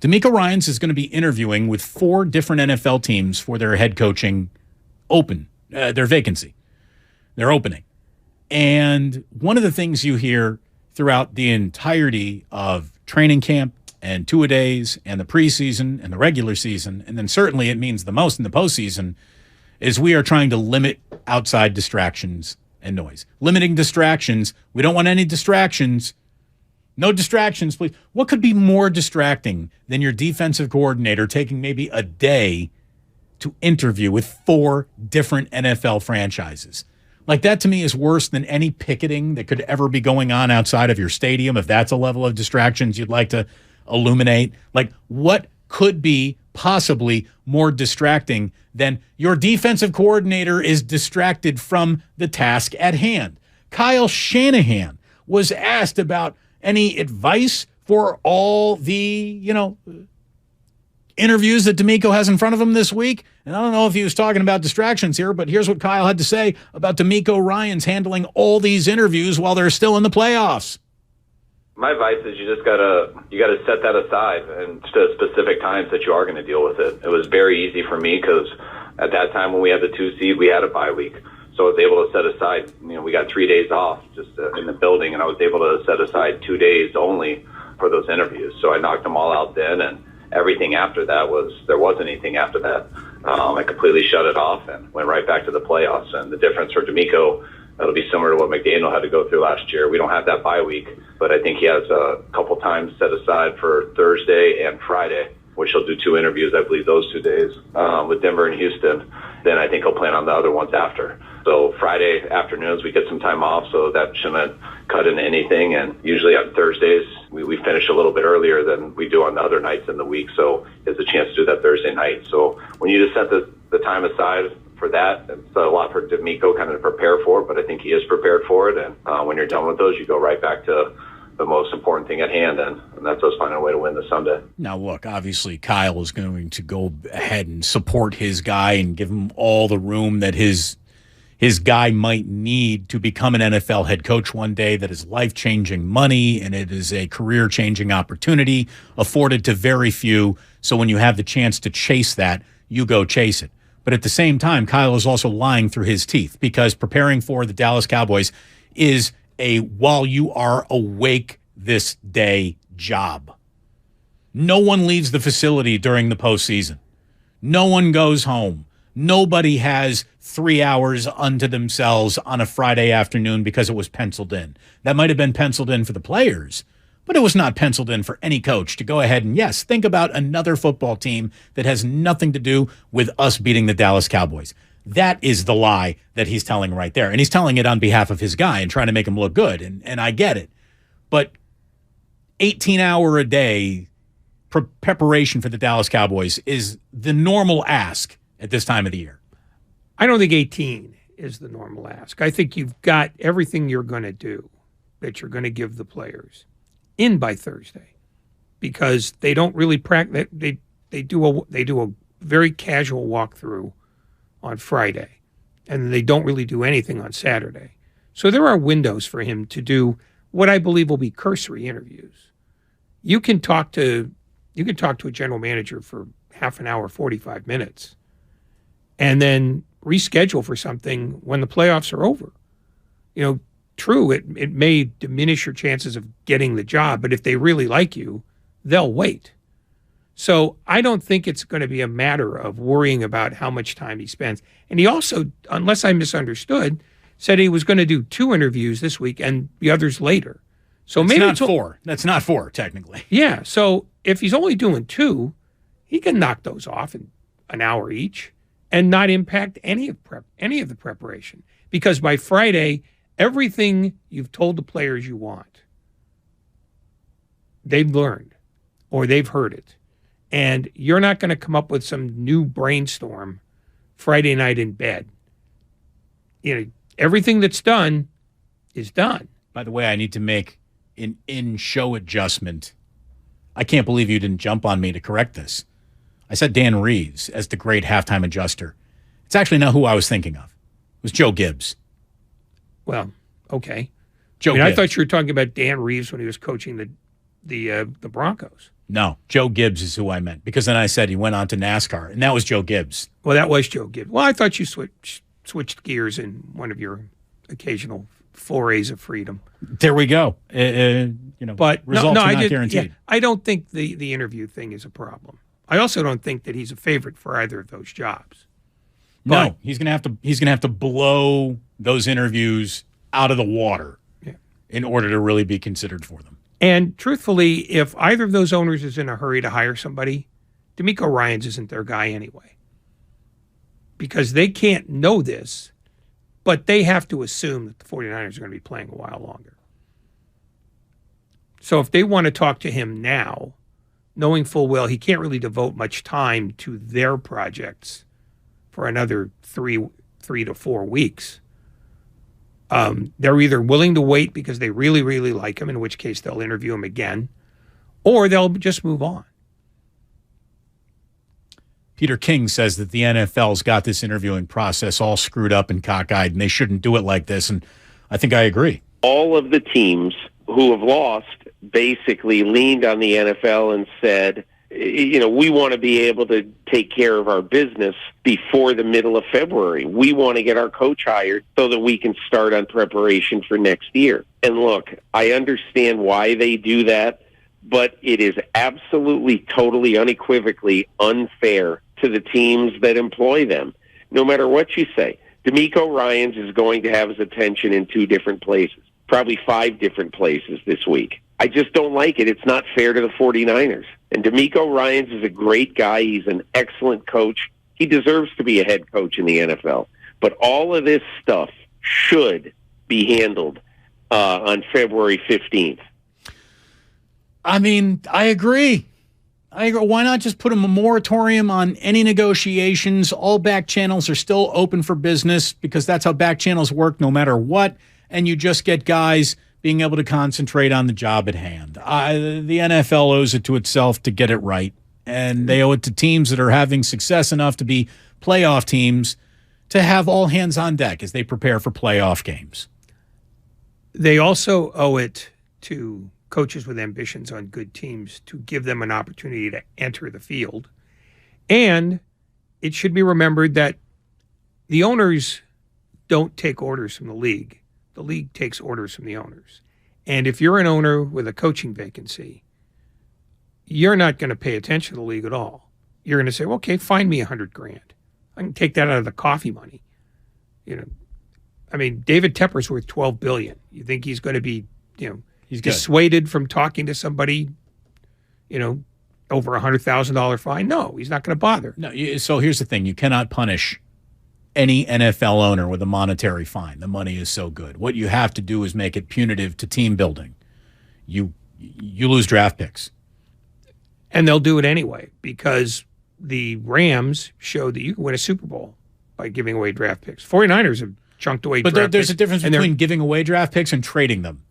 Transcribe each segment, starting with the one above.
DeMeco Ryans is going to be interviewing with 4 different NFL teams for their head coaching their vacancy, their opening. And one of the things you hear throughout the entirety of training camp and two-a-days and the preseason and the regular season, and then certainly it means the most in the postseason, is we are trying to limit outside distractions and noise. Limiting distractions. We don't want any distractions. No distractions, please. What could be more distracting than your defensive coordinator taking maybe a day to interview with 4 different NFL franchises? Like, that to me is worse than any picketing that could ever be going on outside of your stadium, if that's a level of distractions you'd like to illuminate. Like, what could be possibly more distracting than your defensive coordinator is distracted from the task at hand? Kyle Shanahan was asked about any advice for all the, interviews that DeMeco has in front of him this week. And I don't know if he was talking about distractions here, but here's what Kyle had to say about DeMeco Ryans handling all these interviews while they're still in the playoffs. My advice is you gotta set that aside and to specific times that you are going to deal with it. It was very easy for me because at that time when we had the 2 seed, we had a bye week. So I was able to set aside, we got 3 days off just in the building, and I was able to set aside 2 days only for those interviews. So I knocked them all out then, and everything after that there wasn't anything after that. I completely shut it off and went right back to the playoffs. And the difference for DeMeco, that'll be similar to what McDaniel had to go through last year. We don't have that bye week, but I think he has a couple times set aside for Thursday and Friday, which he'll do 2 interviews, I believe, those 2 days with Denver and Houston. Then I think he'll plan on the other ones after. So Friday afternoons, we get some time off, so that shouldn't cut into anything. And usually on Thursdays, we finish a little bit earlier than we do on the other nights in the week, so it's a chance to do that Thursday night. So when you just set the time aside for that, it's a lot for DeMeco kind of to prepare for, but I think he is prepared for it. And when you're done with those, you go right back to the most important thing at hand, and that's us finding a way to win this Sunday. Now, look, obviously Kyle is going to go ahead and support his guy and give him all the room that his guy might need to become an NFL head coach one day. That is life-changing money, and it is a career-changing opportunity afforded to very few. So when you have the chance to chase that, you go chase it. But at the same time, Kyle is also lying through his teeth, because preparing for the Dallas Cowboys is a while you are awake this day job. No one leaves the facility during the postseason. No one goes home. Nobody has 3 hours unto themselves on a Friday afternoon because it was penciled in. That might have been penciled in for the players, but it was not penciled in for any coach to go ahead and, yes, think about another football team that has nothing to do with us beating the Dallas Cowboys. That is the lie that he's telling right there. And he's telling it on behalf of his guy and trying to make him look good. And I get it. But 18-hour-a-day preparation for the Dallas Cowboys is the normal ask at this time of the year. I don't think 18 is the normal ask. I think you've got everything you're going to do that you're going to give the players in by Thursday, because they don't really practice. They do a very casual walkthrough on Friday, and they don't really do anything on Saturday. So there are windows for him to do what I believe will be cursory interviews. You can talk to a general manager for half an hour, 45 minutes, and then reschedule for something when the playoffs are over. True, it may diminish your chances of getting the job, but if they really like you, they'll wait. So I don't think it's going to be a matter of worrying about how much time he spends. And he also, unless I misunderstood, said he was going to do 2 interviews this week and the others later. So it's maybe not 4. That's not 4, technically. Yeah. So if he's only doing 2, he can knock those off in an hour each and not impact any of the preparation. Because by Friday, everything you've told the players you want, they've learned or they've heard it. And you're not going to come up with some new brainstorm Friday night in bed. Everything that's done is done. By the way, I need to make an in-show adjustment. I can't believe you didn't jump on me to correct this. I said Dan Reeves as the great halftime adjuster. It's actually not who I was thinking of. It was Joe Gibbs. Well, okay. Joe I Gibbs. thought you were talking about Dan Reeves when he was coaching the Broncos. No, Joe Gibbs is who I meant, because then I said he went on to NASCAR, and that was Joe Gibbs. Well, that was Joe Gibbs. Well, I thought you switched gears in one of your occasional forays of freedom. There we go. But results are not guaranteed. Yeah, I don't think the interview thing is a problem. I also don't think that he's a favorite for either of those jobs. But, no, he's gonna have to blow those interviews out of the water in order to really be considered for them. And truthfully, if either of those owners is in a hurry to hire somebody, DeMeco Ryans isn't their guy anyway. Because they can't know this, but they have to assume that the 49ers are going to be playing a while longer. So if they want to talk to him now, knowing full well he can't really devote much time to their projects for another three to 4 weeks, they're either willing to wait because they really, really like him, in which case they'll interview him again, or they'll just move on. Peter King says that the NFL's got this interviewing process all screwed up and cockeyed, and they shouldn't do it like this, and I think I agree. All of the teams who have lost basically leaned on the NFL and said, we want to be able to take care of our business before the middle of February. We want to get our coach hired so that we can start on preparation for next year. And look, I understand why they do that, but it is absolutely, totally, unequivocally unfair to the teams that employ them. No matter what you say, DeMeco Ryans is going to have his attention in 2 different places, probably 5 different places this week. I just don't like it. It's not fair to the 49ers. And DeMeco Ryans is a great guy. He's an excellent coach. He deserves to be a head coach in the NFL. But all of this stuff should be handled on February 15th. I mean, I agree. Why not just put a moratorium on any negotiations? All back channels are still open for business because that's how back channels work no matter what. And you just get guys being able to concentrate on the job at hand. The NFL owes it to itself to get it right. And they owe it to teams that are having success enough to be playoff teams to have all hands on deck as they prepare for playoff games. They also owe it to coaches with ambitions on good teams to give them an opportunity to enter the field. And it should be remembered that the owners don't take orders from the league. The league takes orders from the owners. And if you're an owner with a coaching vacancy, you're not going to pay attention to the league at all. You're going to say, well, okay, find me $100,000. I can take that out of the coffee money. David Tepper's worth $12 billion. You think he's going to be, he's dissuaded from talking to somebody, over $100,000 fine? No, he's not going to bother. No. So here's the thing: you cannot punish any NFL owner with a monetary fine. The money is so good. What you have to do is make it punitive to team building. You lose draft picks. And they'll do it anyway because the Rams showed that you can win a Super Bowl by giving away draft picks. 49ers have chunked away draft picks. But there's a difference between giving away draft picks and trading them.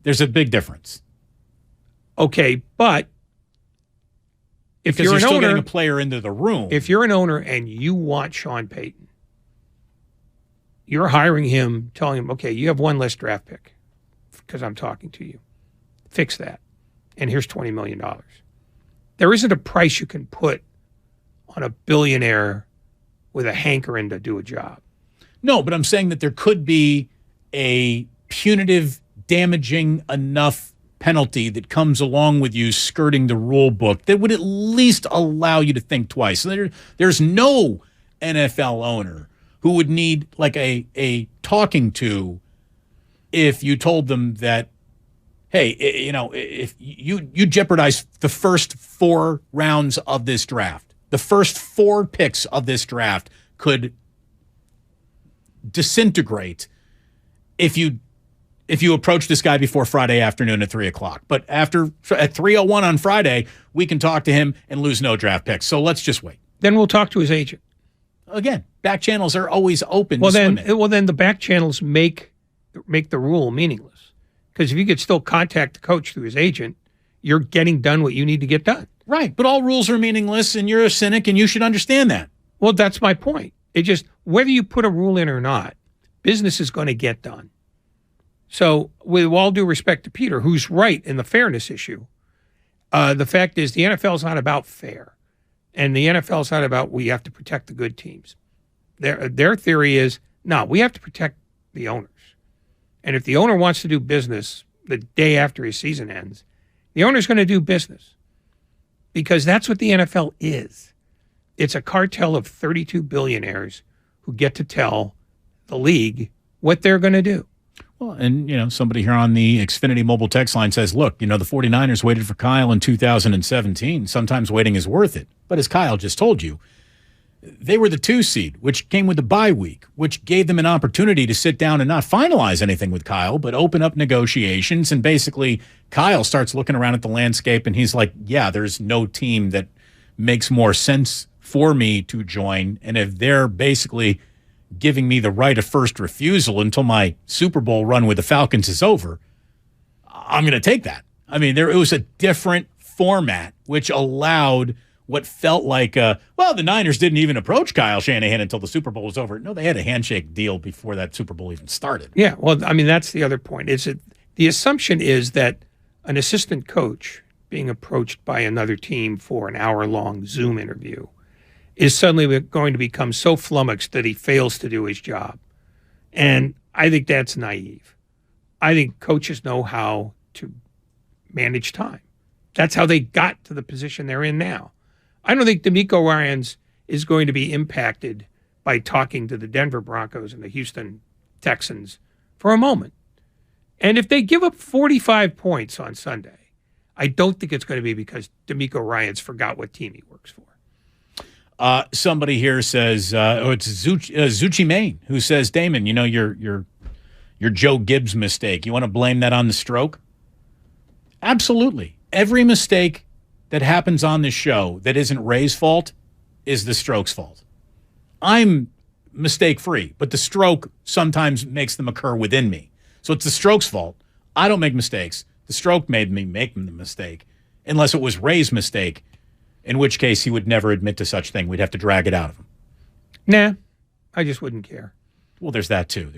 There's a big difference. Okay, but if because you're still an owner, getting a player into the room. If you're an owner and you want Sean Payton, you're hiring him, telling him, okay, you have one less draft pick because I'm talking to you. Fix that. And here's $20 million. There isn't a price you can put on a billionaire with a hankering to do a job. No, but I'm saying that there could be a punitive, damaging enough penalty that comes along with you skirting the rule book that would at least allow you to think twice. There's no NFL owner who would need like a talking to if you told them that, hey, if you jeopardize the first 4 rounds of this draft, the first 4 picks of this draft could disintegrate if you approach this guy before Friday afternoon at 3:00. But at 3:01 on Friday, we can talk to him and lose no draft picks. So let's just wait. Then we'll talk to his agent. Again, back channels are always open. Well, then the back channels make the rule meaningless. Because if you could still contact the coach through his agent, you're getting done what you need to get done. Right, but all rules are meaningless, and you're a cynic, and you should understand that. Well, that's my point. It just, whether you put a rule in or not, business is going to get done. So with all due respect to Peter, who's right in the fairness issue, The fact is, the NFL is not about fair, and the NFL is not about we have to protect the good teams. Their theory is, no, we have to protect the owners. And if the owner wants to do business the day after his season ends, the owner's going to do business because that's what the NFL is. It's a cartel of 32 billionaires who get to tell the league what they're going to do. Well, and, somebody here on the Xfinity mobile text line says, look, the 49ers waited for Kyle in 2017. Sometimes waiting is worth it. But as Kyle just told you, they were the 2 seed, which came with the bye week, which gave them an opportunity to sit down and not finalize anything with Kyle, but open up negotiations. And basically, Kyle starts looking around at the landscape, and he's like, yeah, there's no team that makes more sense for me to join. And if they're basically giving me the right of first refusal until my Super Bowl run with the Falcons is over, I'm going to take that. I mean, it was a different format, which allowed what felt like, the Niners didn't even approach Kyle Shanahan until the Super Bowl was over. No, they had a handshake deal before that Super Bowl even started. Yeah, well, I mean, that's the other point. The assumption is that an assistant coach being approached by another team for an hour-long Zoom interview is suddenly going to become so flummoxed that he fails to do his job. And I think that's naive. I think coaches know how to manage time. That's how they got to the position they're in now. I don't think DeMeco Ryans is going to be impacted by talking to the Denver Broncos and the Houston Texans for a moment. And if they give up 45 points on Sunday, I don't think it's going to be because DeMeco Ryans forgot what team he works for. Somebody here says, it's Zucci Maine, who says, Damon, your Joe Gibbs mistake. You want to blame that on the stroke? Absolutely. Every mistake that happens on this show that isn't Ray's fault is the stroke's fault. I'm mistake-free, but the stroke sometimes makes them occur within me. So it's the stroke's fault. I don't make mistakes. The stroke made me make the mistake, unless it was Ray's mistake, in which case he would never admit to such thing. We'd have to drag it out of him. Nah, I just wouldn't care. Well, there's that too.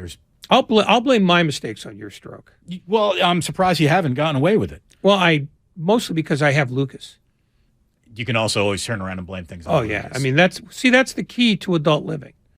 I'll blame my mistakes on your stroke. Well, I'm surprised you haven't gotten away with it. Well, mostly because I have Lucas. You can also always turn around and blame things on Lucas. Yeah. I mean, that's the key to adult living.